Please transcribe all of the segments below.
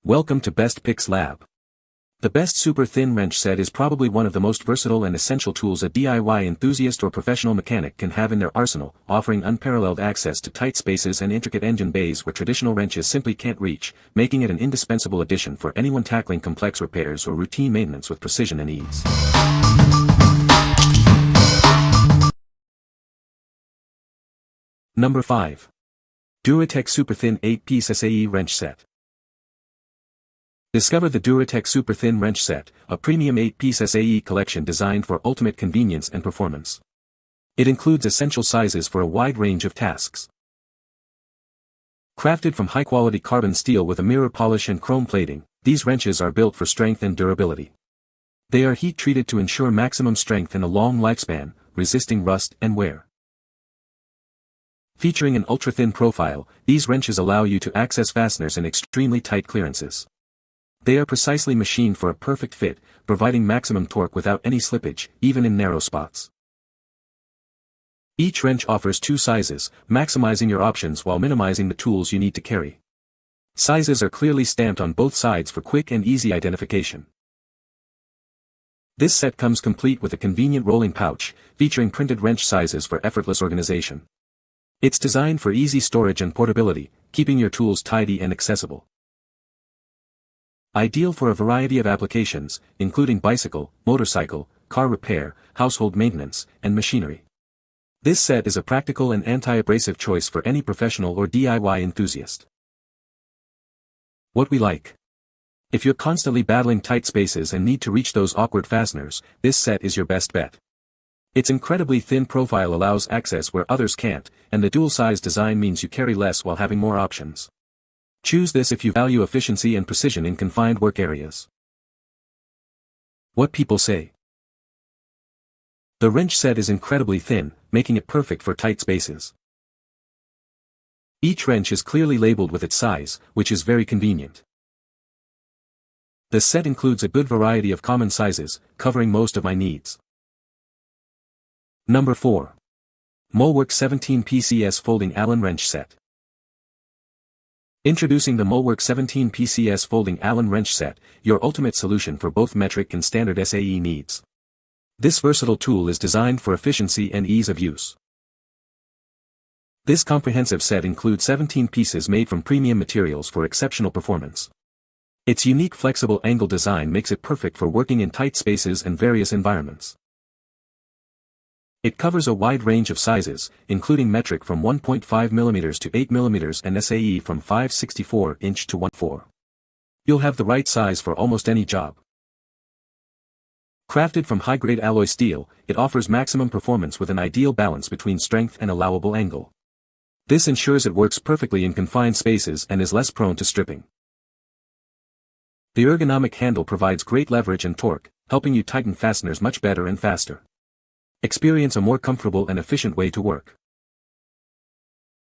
Welcome to Best Picks Lab. The Best Super Thin Wrench set is probably one of the most versatile and essential tools a DIY enthusiast or professional mechanic can have in their arsenal, offering unparalleled access to tight spaces and intricate engine bays where traditional wrenches simply can't reach, making it an indispensable addition for anyone tackling complex repairs or routine maintenance with precision and ease. Number 5. DURATECH Super Thin 8-Piece SAE Wrench Set. Discover the DURATECH Super Thin Wrench Set, a premium 8-piece SAE collection designed for ultimate convenience and performance. It includes essential sizes for a wide range of tasks. Crafted from high-quality carbon steel with a mirror polish and chrome plating, these wrenches are built for strength and durability. They are heat-treated to ensure maximum strength and a long lifespan, resisting rust and wear. Featuring an ultra-thin profile, these wrenches allow you to access fasteners in extremely tight clearances. They are precisely machined for a perfect fit, providing maximum torque without any slippage, even in narrow spots. Each wrench offers two sizes, maximizing your options while minimizing the tools you need to carry. Sizes are clearly stamped on both sides for quick and easy identification. This set comes complete with a convenient rolling pouch, featuring printed wrench sizes for effortless organization. It's designed for easy storage and portability, keeping your tools tidy and accessible. Ideal for a variety of applications, including bicycle, motorcycle, car repair, household maintenance, and machinery. This set is a practical and anti-abrasive choice for any professional or DIY enthusiast. What we like. If you're constantly battling tight spaces and need to reach those awkward fasteners, this set is your best bet. Its incredibly thin profile allows access where others can't, and the dual-size design means you carry less while having more options. Choose this if you value efficiency and precision in confined work areas. What people say. The wrench set is incredibly thin, making it perfect for tight spaces. Each wrench is clearly labeled with its size, which is very convenient. The set includes a good variety of common sizes, covering most of my needs. Number 4. MULWARK 17-PCS Folding Allen Wrench Set. Introducing the MULWARK 17-PCS Folding Allen Wrench Set, your ultimate solution for both metric and standard SAE needs. This versatile tool is designed for efficiency and ease of use. This comprehensive set includes 17 pieces made from premium materials for exceptional performance. Its unique flexible angle design makes it perfect for working in tight spaces and various environments. It covers a wide range of sizes, including metric from 1.5 mm to 8 mm and SAE from 5/64 inch to 1/4. You'll have the right size for almost any job. Crafted from high-grade alloy steel, it offers maximum performance with an ideal balance between strength and allowable angle. This ensures it works perfectly in confined spaces and is less prone to stripping. The ergonomic handle provides great leverage and torque, helping you tighten fasteners much better and faster. Experience a more comfortable and efficient way to work.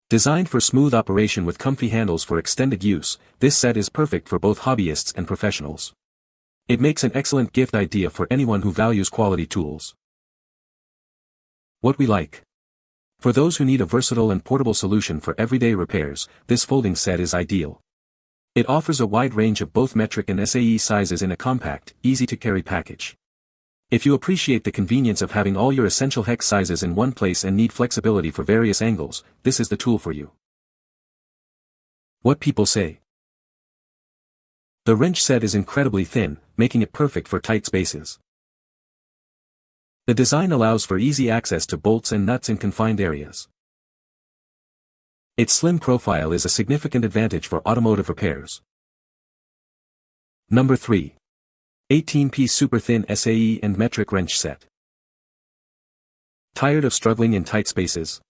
Designed for smooth operation with comfy handles for extended use, this set is perfect for both hobbyists and professionals. It makes an excellent gift idea for anyone who values quality tools. What we like. For those who need a versatile and portable solution for everyday repairs, this folding set is ideal. It offers a wide range of both metric and SAE sizes in a compact, easy-to-carry package. If you appreciate the convenience of having all your essential hex sizes in one place and need flexibility for various angles, this is the tool for you. What people say. The wrench set is incredibly thin, making it perfect for tight spaces. The design allows for easy access to bolts and nuts in confined areas. Its slim profile is a significant advantage for automotive repairs. Number 3. 18-piece super thin SAE and metric wrench set. Tired of struggling in tight spaces?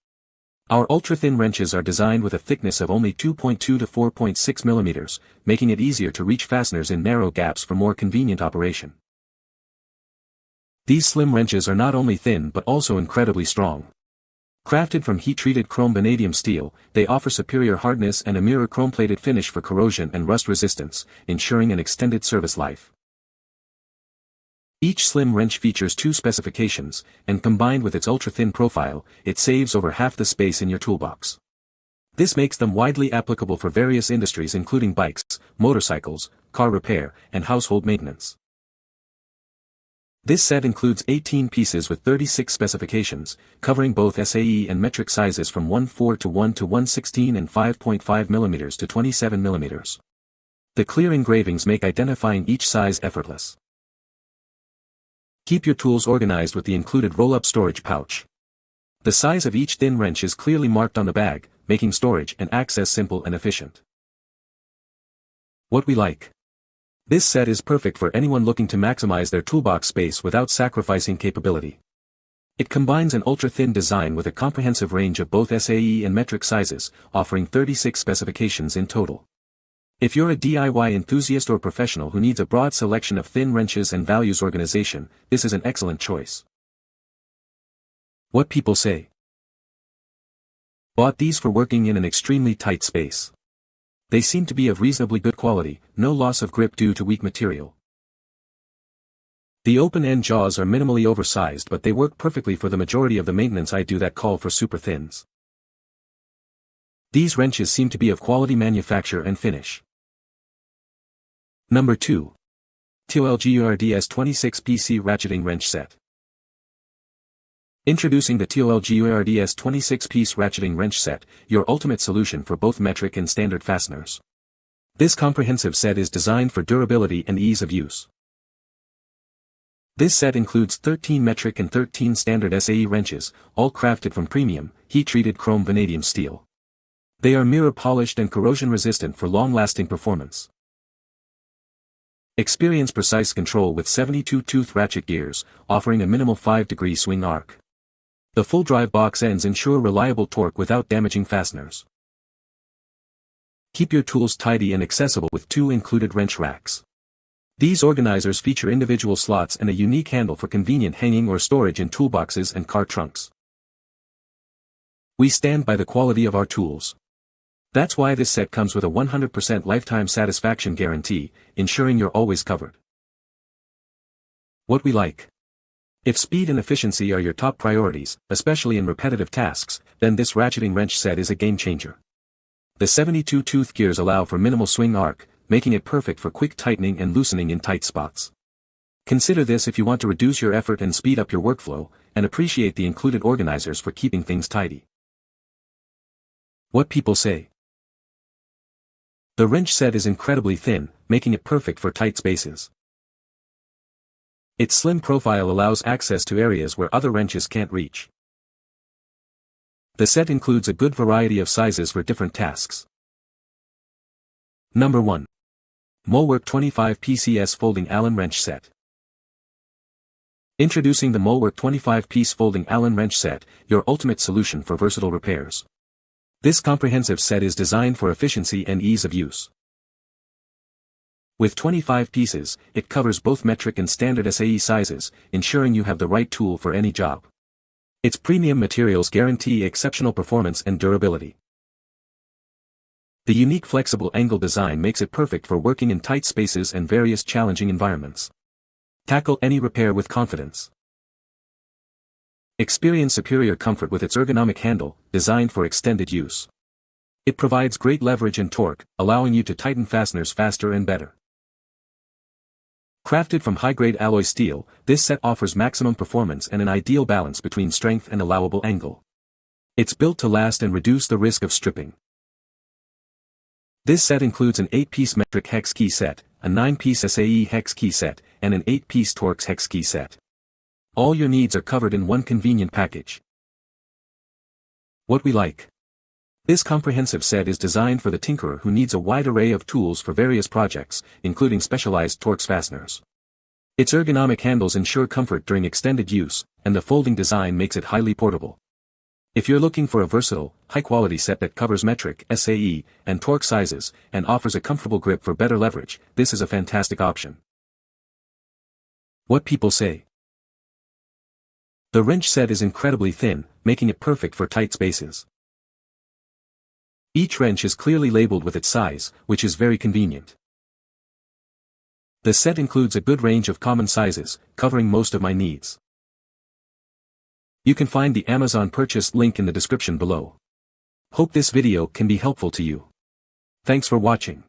Our ultra-thin wrenches are designed with a thickness of only 2.2 to 4.6 mm, making it easier to reach fasteners in narrow gaps for more convenient operation. These slim wrenches are not only thin but also incredibly strong. Crafted from heat-treated chrome vanadium steel, they offer superior hardness and a mirror chrome-plated finish for corrosion and rust resistance, ensuring an extended service life. Each slim wrench features two specifications, and combined with its ultra-thin profile, it saves over half the space in your toolbox. This makes them widely applicable for various industries including bikes, motorcycles, car repair, and household maintenance. This set includes 18 pieces with 36 specifications, covering both SAE and metric sizes from 1/4 to 1 to 1/16 and 5.5 mm to 27 mm. The clear engravings make identifying each size effortless. Keep your tools organized with the included roll-up storage pouch. The size of each thin wrench is clearly marked on the bag, making storage and access simple and efficient. What we like. This set is perfect for anyone looking to maximize their toolbox space without sacrificing capability. It combines an ultra-thin design with a comprehensive range of both SAE and metric sizes, offering 36 specifications in total. If you're a DIY enthusiast or professional who needs a broad selection of thin wrenches and values organization, this is an excellent choice. What people say. Bought these for working in an extremely tight space. They seem to be of reasonably good quality, no loss of grip due to weak material. The open-end jaws are minimally oversized, but they work perfectly for the majority of the maintenance I do that call for super thins. These wrenches seem to be of quality manufacture and finish. Number 2. TOOLGUARDS 26PC Ratcheting Wrench Set. Introducing the TOOLGUARDS 26-piece ratcheting wrench set, your ultimate solution for both metric and standard fasteners. This comprehensive set is designed for durability and ease of use. This set includes 13 metric and 13 standard SAE wrenches, all crafted from premium, heat-treated chrome vanadium steel. They are mirror-polished and corrosion-resistant for long-lasting performance. Experience precise control with 72-tooth ratchet gears, offering a minimal 5-degree swing arc. The full drive box ends ensure reliable torque without damaging fasteners. Keep your tools tidy and accessible with 2 included wrench racks. These organizers feature individual slots and a unique handle for convenient hanging or storage in toolboxes and car trunks. We stand by the quality of our tools. That's why this set comes with a 100% lifetime satisfaction guarantee, ensuring you're always covered. What we like. If speed and efficiency are your top priorities, especially in repetitive tasks, then this ratcheting wrench set is a game changer. The 72-tooth gears allow for minimal swing arc, making it perfect for quick tightening and loosening in tight spots. Consider this if you want to reduce your effort and speed up your workflow, and appreciate the included organizers for keeping things tidy. What people say. The wrench set is incredibly thin, making it perfect for tight spaces. Its slim profile allows access to areas where other wrenches can't reach. The set includes a good variety of sizes for different tasks. Number 1. MULWARK 25 PCS Folding Allen Wrench Set. Introducing the MULWARK 25-piece Folding Allen Wrench Set, your ultimate solution for versatile repairs. This comprehensive set is designed for efficiency and ease of use. With 25 pieces, it covers both metric and standard SAE sizes, ensuring you have the right tool for any job. Its premium materials guarantee exceptional performance and durability. The unique flexible angle design makes it perfect for working in tight spaces and various challenging environments. Tackle any repair with confidence. Experience superior comfort with its ergonomic handle, designed for extended use. It provides great leverage and torque, allowing you to tighten fasteners faster and better. Crafted from high-grade alloy steel, this set offers maximum performance and an ideal balance between strength and allowable angle. It's built to last and reduce the risk of stripping. This set includes an 8-piece metric hex key set, a 9-piece SAE hex key set, and an 8-piece Torx hex key set. All your needs are covered in one convenient package. What we like. This comprehensive set is designed for the tinkerer who needs a wide array of tools for various projects, including specialized Torx fasteners. Its ergonomic handles ensure comfort during extended use, and the folding design makes it highly portable. If you're looking for a versatile, high-quality set that covers metric, SAE, and Torx sizes, and offers a comfortable grip for better leverage, this is a fantastic option. What people say. The wrench set is incredibly thin, making it perfect for tight spaces. Each wrench is clearly labeled with its size, which is very convenient. The set includes a good range of common sizes, covering most of my needs. You can find the Amazon purchase link in the description below. Hope this video can be helpful to you. Thanks for watching.